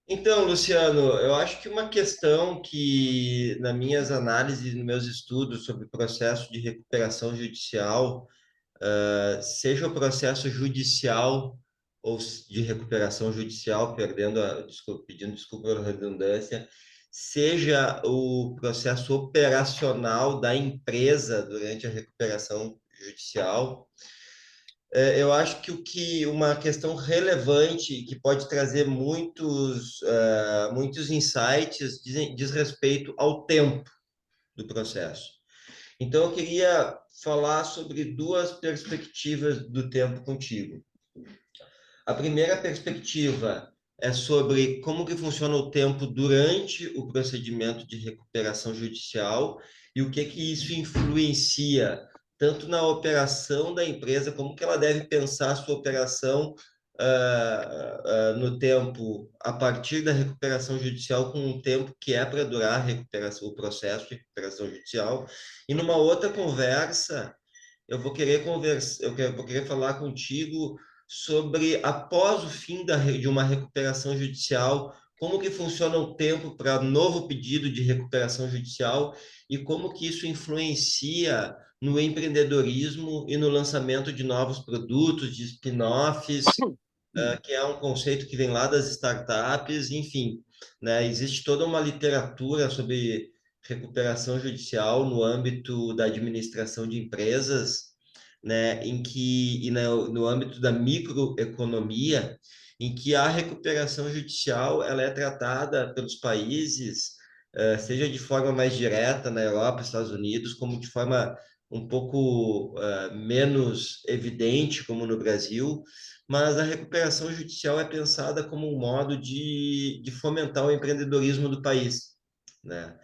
Então, Luciano, eu acho que uma questão que, nas minhas análises, nos meus estudos sobre o processo de recuperação judicial, seja o processo judicial ou de recuperação judicial, pedindo desculpa pela redundância, seja o processo operacional da empresa durante a recuperação judicial, eu acho que uma questão relevante que pode trazer muitos insights diz respeito ao tempo do processo. Então, eu queria falar sobre duas perspectivas do tempo contigo. A primeira perspectiva é sobre como que funciona o tempo durante o procedimento de recuperação judicial e o que isso influencia tanto na operação da empresa, como que ela deve pensar a sua operação no tempo a partir da recuperação judicial com um tempo que é para durar a recuperação, o processo de recuperação judicial. E numa outra conversa, vou querer falar contigo sobre após o fim de uma recuperação judicial, como que funciona o tempo para novo pedido de recuperação judicial e como que isso influencia no empreendedorismo e no lançamento de novos produtos, de spin-offs, que é um conceito que vem lá das startups, enfim, né? Existe toda uma literatura sobre recuperação judicial no âmbito da administração de empresas, né? No âmbito da microeconomia, em que a recuperação judicial ela é tratada pelos países, seja de forma mais direta na Europa, Estados Unidos, como de forma um pouco menos evidente, como no Brasil, mas a recuperação judicial é pensada como um modo de fomentar o empreendedorismo do país, né?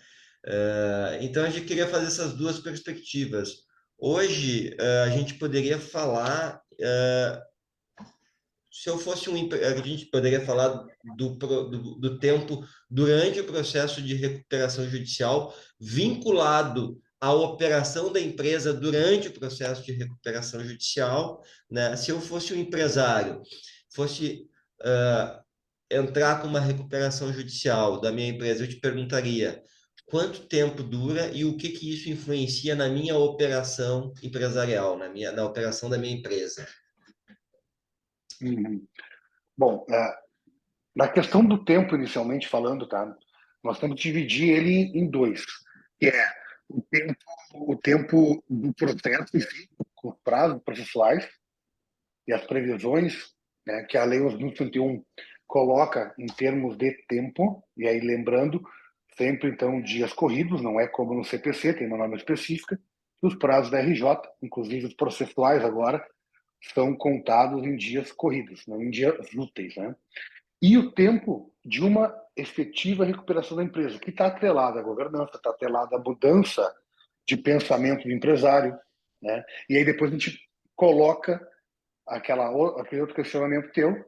Então, a gente queria fazer essas duas perspectivas. Hoje, a gente poderia falar, se eu fosse a gente poderia falar do tempo durante o processo de recuperação judicial, vinculado à operação da empresa durante o processo de recuperação judicial, né? Se eu fosse um empresário, fosse uh, entrar com uma recuperação judicial da minha empresa, eu te perguntaria quanto tempo dura e o que isso influencia na minha operação empresarial, na operação da minha empresa. Uhum. Bom, na questão do tempo, inicialmente falando, tá? Nós temos que dividir ele em dois, que é o tempo, o tempo do processo em si, com os prazos processuais e as previsões, né, que a Lei 11.101 coloca em termos de tempo, e aí lembrando, sempre então dias corridos, não é como no CPC, tem uma norma específica, e os prazos da RJ, inclusive os processuais agora, são contados em dias corridos, não em dias úteis, né? E o tempo de uma efetiva recuperação da empresa, que está atrelada à governança, está atrelada à mudança de pensamento do empresário, né? E aí depois a gente coloca aquele outro questionamento teu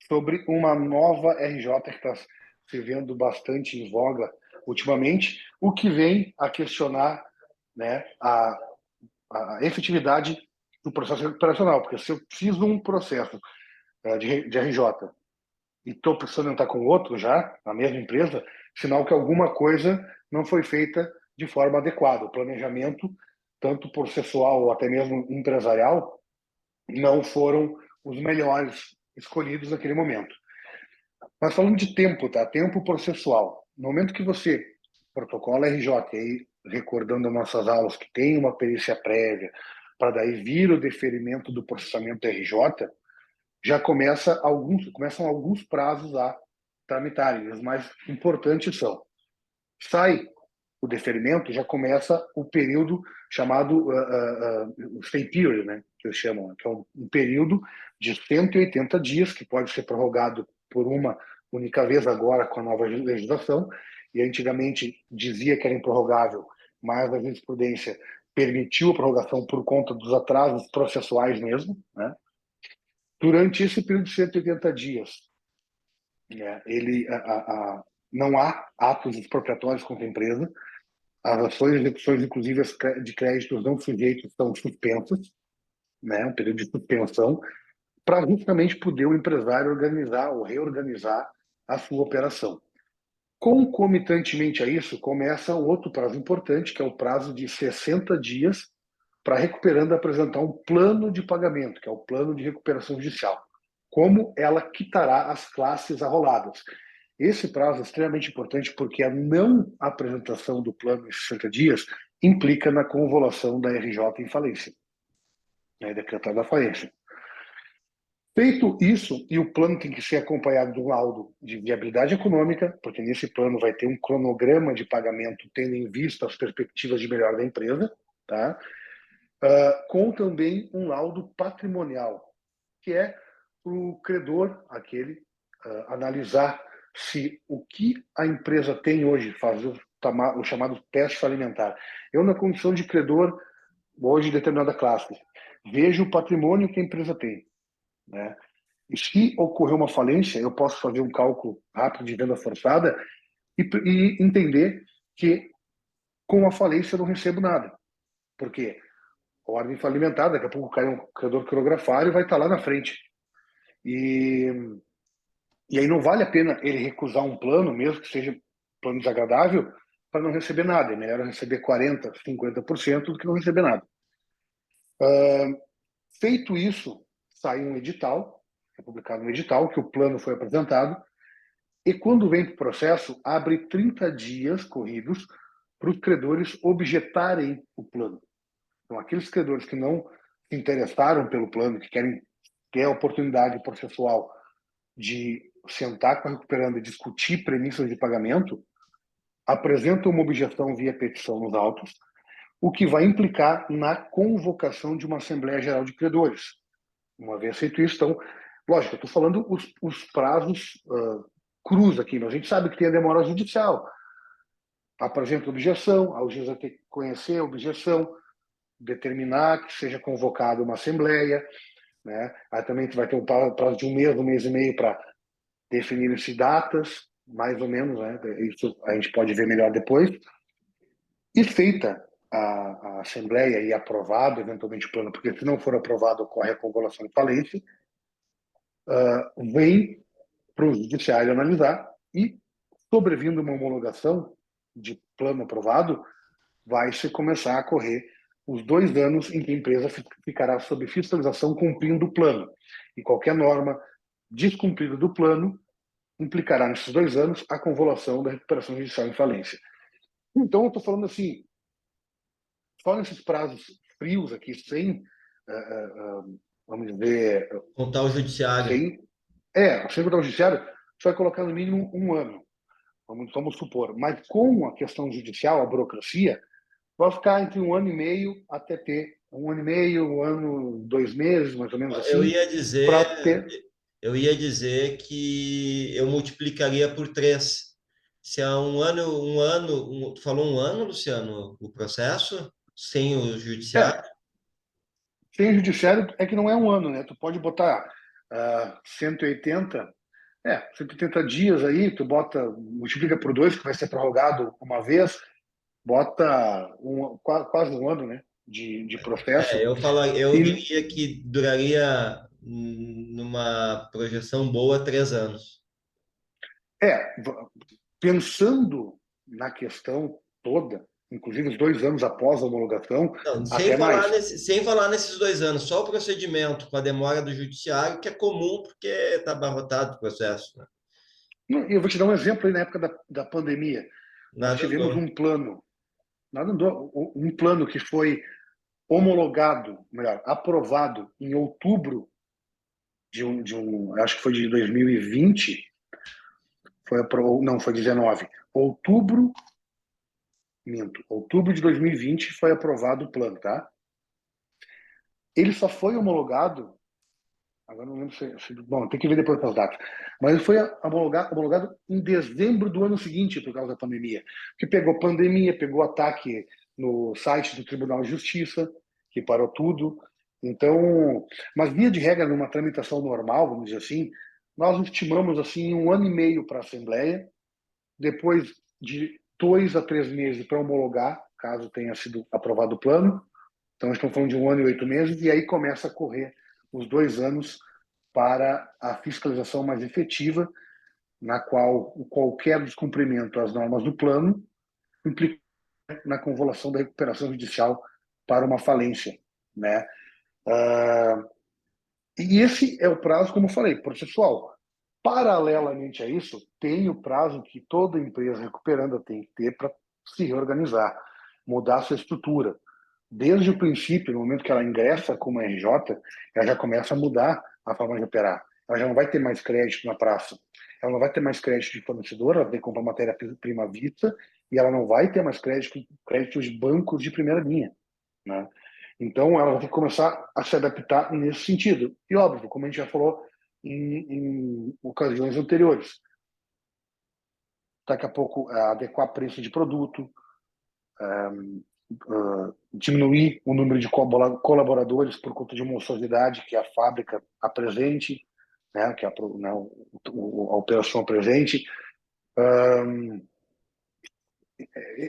sobre uma nova RJ que está se vendo bastante em voga ultimamente, o que vem a questionar, né, a efetividade do processo recuperacional, porque se eu fiz um processo de RJ e estou precisando entrar com outro já, na mesma empresa, sinal que alguma coisa não foi feita de forma adequada. O planejamento, tanto processual ou até mesmo empresarial, não foram os melhores escolhidos naquele momento. Mas falando de tempo, tá? Tempo processual. No momento que você protocola RJ, aí, recordando as nossas aulas, que tem uma perícia prévia, para daí vir o deferimento do processamento RJ, já começam alguns prazos a tramitarem. Os mais importantes são: sai o deferimento, já começa o período chamado stay period, né, que eles chamam, que é um período de 180 dias, que pode ser prorrogado por uma única vez agora com a nova legislação, e antigamente dizia que era improrrogável, mas a jurisprudência permitiu a prorrogação por conta dos atrasos processuais mesmo, né? Durante esse período de 180 dias, não há atos expropriatórios contra a empresa, as ações e execuções, inclusive as de créditos não sujeitos, estão suspensas, né, um período de suspensão, para justamente poder o empresário organizar ou reorganizar a sua operação. Concomitantemente a isso, começa um outro prazo importante, que é o prazo de 60 dias para a recuperanda apresentar um plano de pagamento, que é o plano de recuperação judicial. Como ela quitará as classes arroladas. Esse prazo é extremamente importante porque a não apresentação do plano em 60 dias implica na convolução da RJ em falência, né, decretada a falência. Feito isso, e o plano tem que ser acompanhado de um laudo de viabilidade econômica, porque nesse plano vai ter um cronograma de pagamento tendo em vista as perspectivas de melhora da empresa, tá? Com também um laudo patrimonial, que é o credor, aquele, analisar se o que a empresa tem hoje, fazer o chamado teste alimentar. Eu, na condição de credor, hoje, de determinada classe, vejo o patrimônio que a empresa tem, né? E se ocorrer uma falência, eu posso fazer um cálculo rápido de venda forçada e entender que com a falência eu não recebo nada. Por quê? Ordem falimentar, daqui a pouco cai um credor quirografário e vai estar lá na frente. E aí não vale a pena ele recusar um plano, mesmo que seja plano desagradável, para não receber nada. É melhor receber 40%, 50% do que não receber nada. Feito isso, sai um edital, é publicado um edital, que o plano foi apresentado, e quando vem para o processo, abre 30 dias corridos para os credores objetarem o plano. Então, aqueles credores que não se interessaram pelo plano, que querem ter a oportunidade processual de sentar com a recuperanda e discutir premissas de pagamento, apresentam uma objeção via petição nos autos, o que vai implicar na convocação de uma Assembleia Geral de Credores. Uma vez feito isso, então, lógico, eu estou falando os prazos crus aqui, mas a gente sabe que tem a demora judicial. Apresenta objeção, a juíza tem que conhecer a objeção, determinar que seja convocada uma Assembleia, né? Aí também vai ter um prazo de um mês e meio para definir-se datas, mais ou menos, né? Isso a gente pode ver melhor depois. E feita a Assembleia e aprovado eventualmente o plano, porque se não for aprovado ocorre a convolução de falência, vem para o judiciário analisar e, sobrevindo uma homologação de plano aprovado, vai se começar a correr os 2 anos em que a empresa ficará sob fiscalização cumprindo o plano. E qualquer norma descumprida do plano implicará nesses 2 anos a convolução da recuperação judicial em falência. Então, eu estou falando assim, só nesses prazos frios aqui, sem, vamos dizer, Contar o judiciário. sem contar o judiciário, você vai colocar no mínimo 1 ano, vamos supor. Mas com a questão judicial, a burocracia, vai ficar entre 1 ano e meio até ter 1 ano e meio, 1 ano, 2 meses, mais ou menos Eu assim, ia para dizer, ter. eu ia dizer que eu multiplicaria por 3. Se há tu falou 1 ano, Luciano, o processo, sem o judiciário? É, sem judiciário é que não é 1 ano, né? Tu pode botar 180, 180 dias aí, tu bota, multiplica por 2, que vai ser prorrogado uma vez, bota quase 1 ano, né? De processo. Eu E, diria que duraria, numa projeção boa, 3 anos. é, pensando na questão toda, inclusive os 2 anos após a homologação, Não, até mais. sem falar nesses 2 anos, só o procedimento com a demora do judiciário, que é comum porque está abarrotado o processo, né? Eu vou te dar um exemplo aí na época da pandemia. Nós Nada tivemos andou. um plano, um plano que foi homologado, melhor, aprovado em outubro acho que foi de 2020, não, foi 19. Outubro de 2020 foi aprovado o plano, tá? Ele só foi homologado, agora não lembro bom, tem que ver depois as datas, mas ele foi homologado em dezembro do ano seguinte, por causa da pandemia, que pegou pandemia, pegou ataque no site do Tribunal de Justiça, que parou tudo. Então, mas via de regra, numa tramitação normal, vamos dizer assim, nós estimamos assim 1 ano e meio para a Assembleia, depois de 2 a 3 meses para homologar, caso tenha sido aprovado o plano. Então, estamos falando de 1 ano e 8 meses, e aí começa a correr os 2 anos para a fiscalização mais efetiva. na qual qualquer descumprimento às normas do plano implica na convolução da recuperação judicial para uma falência, né? Uh, e esse é o prazo, como eu falei, processual. Paralelamente a isso, tem o prazo que toda empresa recuperanda tem que ter para se reorganizar, mudar sua estrutura. Desde o princípio, no momento que ela ingressa como RJ, ela já começa a mudar a forma de operar. Ela já não vai ter mais crédito na praça. Ela não vai ter mais crédito de fornecedor, ela vai ter que comprar matéria-prima à vista, e ela não vai ter mais crédito de bancos de primeira linha, né? Então, ela vai ter que começar a se adaptar nesse sentido. E, óbvio, como a gente já falou em ocasiões anteriores, daqui a pouco adequar preço de produto, diminuir o número de colaboradores por conta de uma ociosidade que a fábrica apresente, né, que a operação apresente.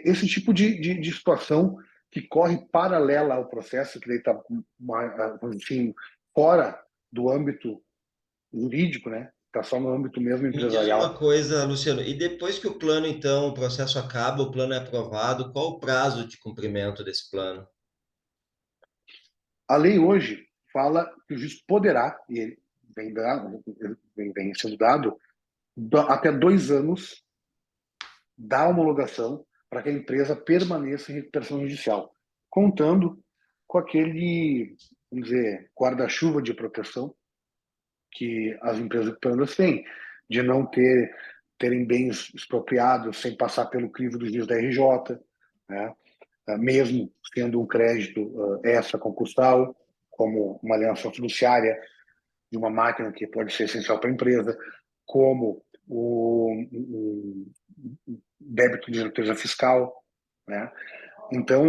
Esse tipo de situação que corre paralela ao processo, que está assim, fora do âmbito jurídico, né? Está só no âmbito mesmo Me diz uma empresarial. coisa, Luciano, e depois que o plano, então, o processo acaba, o plano é aprovado, qual o prazo de cumprimento desse plano? A lei hoje fala que o juiz poderá, e ele vem sendo dado, até 2 anos da homologação para que a empresa permaneça em recuperação judicial, contando com aquele, vamos dizer, guarda-chuva de proteção que as empresas recuperandas têm, de não terem bens expropriados sem passar pelo crivo do juiz da RJ, né? Mesmo sendo um crédito extra concursal, como uma alienação fiduciária de uma máquina que pode ser essencial para a empresa, como o débito de natureza fiscal, né? Então,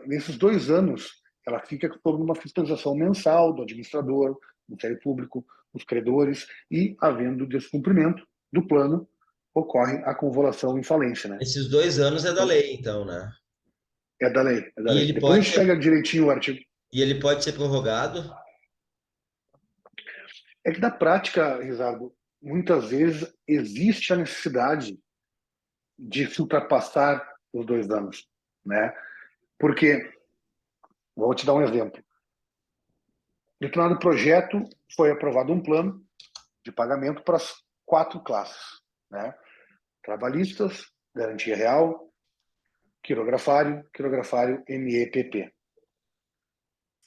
nesses 2 anos, ela fica sob uma fiscalização mensal do administrador, do Ministério Público, dos credores, e, havendo descumprimento do plano, ocorre a convolução em falência, né? Esses 2 anos é da Então, lei, então, né? é da lei, é da E lei. ele Depois a pode gente ser, pega direitinho o artigo. e ele pode ser prorrogado? É que na prática, Rizardo, muitas vezes existe a necessidade de se ultrapassar os 2 anos, né? Porque, vou te dar um exemplo. Em determinado projeto foi aprovado um plano de pagamento para as 4 classes, né? Trabalhistas, garantia real, quirografário MEPP.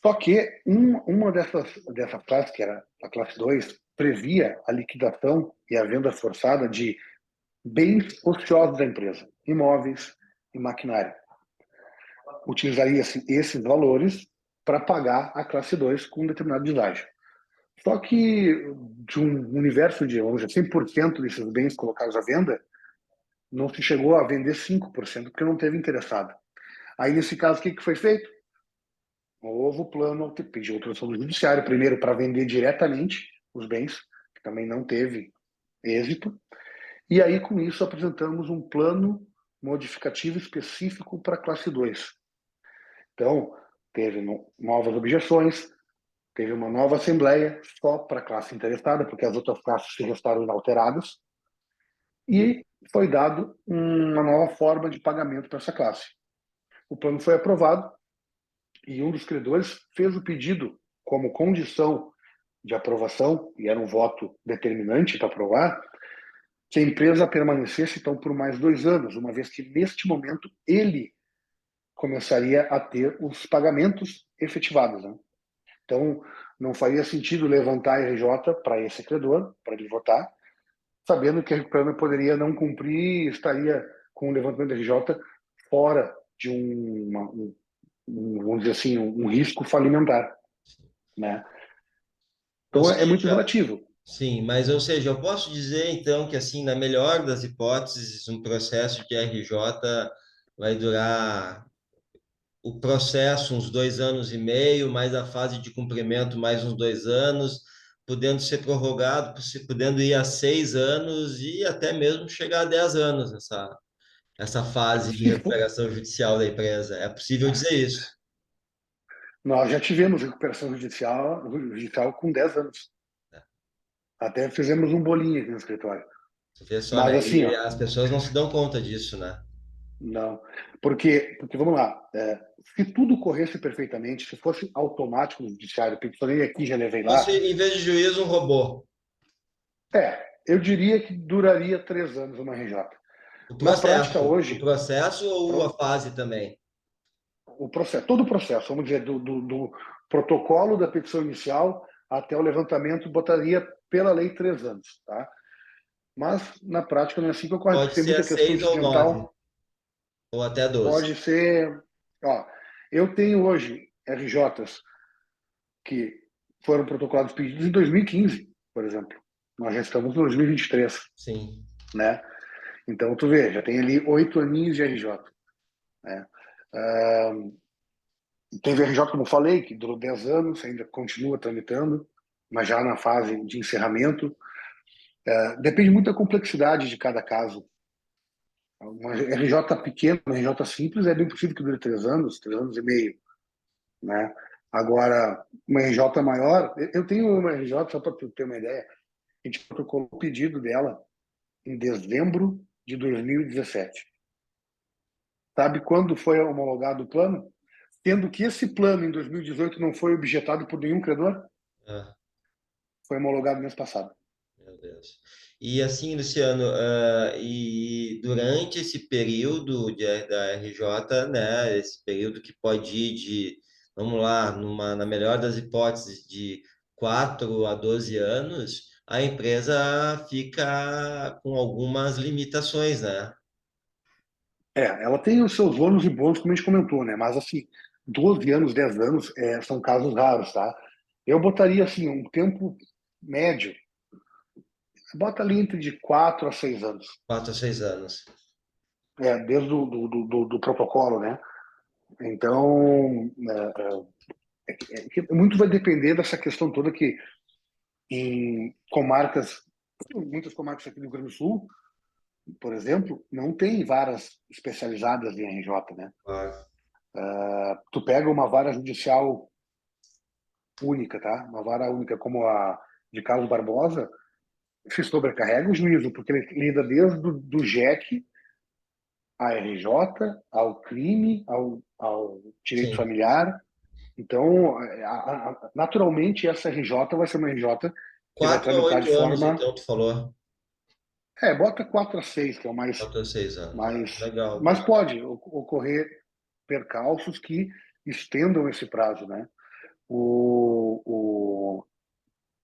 Só que uma dessas classes, que era a classe 2, previa a liquidação e a venda forçada de bens ociosos da empresa, imóveis e maquinário. Utilizaria-se esses valores para pagar a classe 2 com um determinado deságio. Só que de um universo de, vamos dizer, 100% desses bens colocados à venda, não se chegou a vender 5%, porque não teve interessado. Aí, nesse caso, o que foi feito? Houve o plano, pediu autorização do judiciário, primeiro para vender diretamente os bens, que também não teve êxito, e aí, com isso, apresentamos um plano modificativo específico para a classe 2. Então, teve novas objeções, teve uma nova assembleia só para a classe interessada, porque as outras classes se restaram inalteradas, e foi dado uma nova forma de pagamento para essa classe. O plano foi aprovado e um dos credores fez o pedido como condição de aprovação, e era um voto determinante para aprovar, que a empresa permanecesse então por mais 2 anos, uma vez que neste momento ele começaria a ter os pagamentos efetivados, né? Então, não faria sentido levantar a RJ para esse credor, para ele votar, sabendo que a recuperanda poderia não cumprir e estaria com o levantamento da RJ fora de vamos dizer assim, um risco falimentar, né? Ou Então, é muito seja, relativo. sim, mas ou seja, eu posso dizer então que assim, na melhor das hipóteses, um processo de RJ vai durar o processo uns 2 anos e meio, mais a fase de cumprimento mais uns 2 anos, podendo ser prorrogado, podendo ir a 6 anos e até mesmo chegar a 10 anos essa fase de Se for, recuperação judicial da empresa. É possível dizer isso? nós já tivemos recuperação judicial com 10 anos. Até fizemos um bolinho aqui no escritório. Tu vê só, Mas né? assim, E ó, as pessoas não se dão conta disso, né? não. Porque vamos lá, se tudo corresse perfeitamente, se fosse automático no judiciário, pensei aqui, já levei lá, Fosse, em vez de juiz, um robô. eu diria que duraria 3 anos uma RJ. Na prática O hoje, processo ou a pro- fase também? o processo, todo o processo, vamos dizer, do protocolo da petição inicial até o levantamento, botaria pela lei 3 anos, tá? Mas na prática não é assim que ocorre, porque Pode tem ser muita questão 6 ou 9, incidental. ou até 12. Pode ser, ó, eu tenho hoje RJs que foram protocolados pedidos em 2015, por exemplo. Nós já estamos em 2023, Sim. né? Então, tu vê, já tem ali 8 aninhos de RJ, né? Teve RJ, como eu falei, que durou 10 anos, ainda continua tramitando, mas já na fase de encerramento. Depende muito da complexidade de cada caso. Uma RJ pequena, uma RJ simples, é bem possível que dure 3 anos, 3 anos e meio, né? Agora, uma RJ maior, eu tenho uma RJ, só para tu ter uma ideia, a gente protocolou o pedido dela em dezembro de 2017. Sabe quando foi homologado o plano? Sendo que esse plano, em 2018, não foi objetado por nenhum credor, Ah, foi homologado mês passado. meu Deus. E assim, Luciano, e durante esse período da RJ, né, esse período que pode ir de, vamos lá, na melhor das hipóteses, de 4 a 12 anos, a empresa fica com algumas limitações, né? Ela tem os seus ônus e bônus, como a gente comentou, né? Mas, assim, 12 anos, 10 anos são casos raros, tá? Eu botaria, assim, um tempo médio. Bota ali entre de 4 a 6 anos. 4 a 6 anos. Desde do protocolo, né? Então, muito vai depender dessa questão toda que em comarcas, muitas comarcas aqui do Rio Grande do Sul, por exemplo, não tem varas especializadas em RJ, né? Claro. Tu pega uma vara judicial única, tá? Uma vara única como a de Carlos Barbosa, se sobrecarrega o juízo, porque ele lida desde do JEC, a RJ, ao crime, ao direito Sim. familiar. Então, naturalmente, essa RJ vai ser uma RJ que vai quatro a tramitar de oito anos, forma. então, tu falou. Bota 4 a 6, que é o mais. 4 a 6 anos. Ah, mais legal, mas legal. pode ocorrer percalços que estendam esse prazo, né?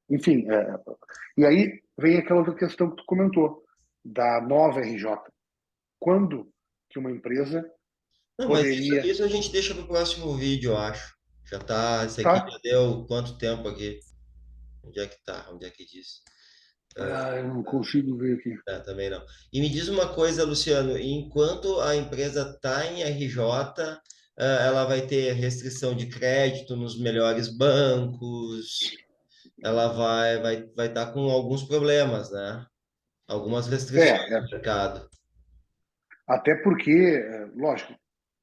Enfim, e aí vem aquela outra questão que tu comentou, da nova RJ. Quando que uma empresa Não, mas isso, poderia. isso a gente deixa para o próximo vídeo, eu acho. Já tá, esse aqui Tá? já deu quanto tempo aqui? Onde é que tá? Onde é que diz? Eu não consigo ver aqui. Também não. E me diz uma coisa, Luciano, enquanto a empresa está em RJ, ela vai ter restrição de crédito nos melhores bancos, ela vai estar com alguns problemas, né? Algumas restrições É, no mercado. até porque, lógico,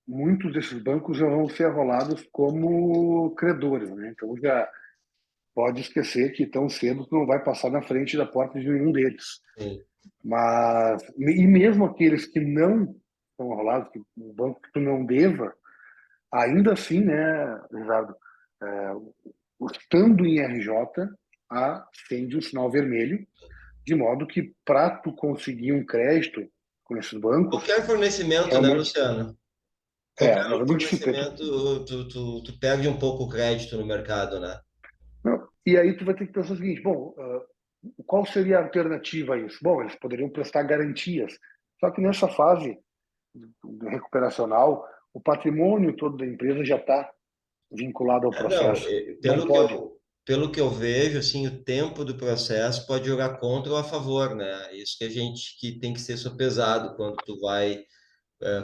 muitos desses bancos já vão ser arrolados como credores, né? Então já pode esquecer que tão cedo tu não vai passar na frente da porta de nenhum deles. Sim. Mas, e mesmo aqueles que não estão arrolados, que o banco que tu não deva, ainda assim, né, Ricardo, é, estando em RJ, acende um sinal vermelho, de modo que para tu conseguir um crédito com esses bancos, Qualquer fornecimento, né, realmente, Luciano? Qualquer mas é muito difícil. fornecimento, tu perde um pouco o crédito no mercado, né? Não, e aí tu vai ter que pensar o seguinte, bom, qual seria a alternativa a isso? Bom, eles poderiam prestar garantias, só que nessa fase recuperacional, o patrimônio todo da empresa já está vinculado ao Não, processo. Não pode. pelo que eu vejo, assim, o tempo do processo pode jogar contra ou a favor, né? Isso que a gente que tem que ser sopesado quando tu vai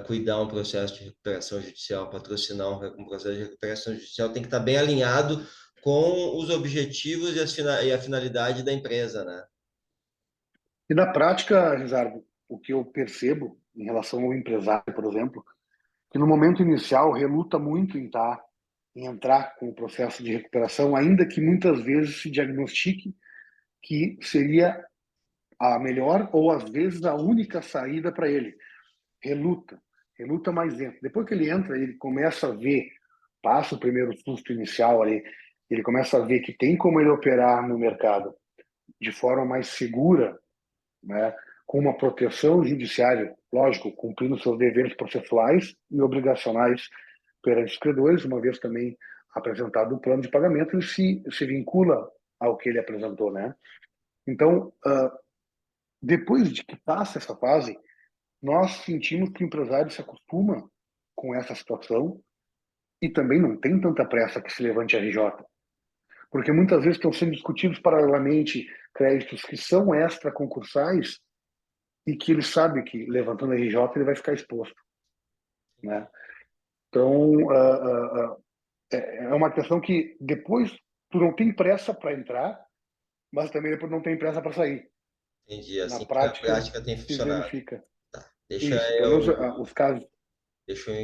cuidar um processo de recuperação judicial, patrocinar um processo de recuperação judicial, tem que estar bem alinhado com os objetivos e a finalidade da empresa, né? E na prática, Rizardo, o que eu percebo em relação ao empresário, por exemplo, que no momento inicial reluta muito em entrar com o processo de recuperação, ainda que muitas vezes se diagnostique que seria a melhor ou às vezes a única saída para ele. Reluta mais dentro. Depois que ele entra, ele começa a ver, passa o primeiro susto inicial ali, ele começa a ver que tem como ele operar no mercado de forma mais segura, né, com uma proteção judiciária, lógico, cumprindo seus deveres processuais e obrigacionais perante os credores, uma vez também apresentado o plano de pagamento, ele se vincula ao que ele apresentou, né? Então, depois de que passa essa fase, nós sentimos que o empresário se acostuma com essa situação e também não tem tanta pressa que se levante a RJ, porque muitas vezes estão sendo discutidos paralelamente créditos que são extraconcursais e que ele sabe que levantando a RJ ele vai ficar exposto, né? Então, é uma questão que depois tu não tem pressa para entrar, mas também depois não tem pressa para sair. Entendi, Na assim que a prática, prática tem se funcionado. verifica Tá. Deixa isso. Pelo menos eu, os casos deixa eu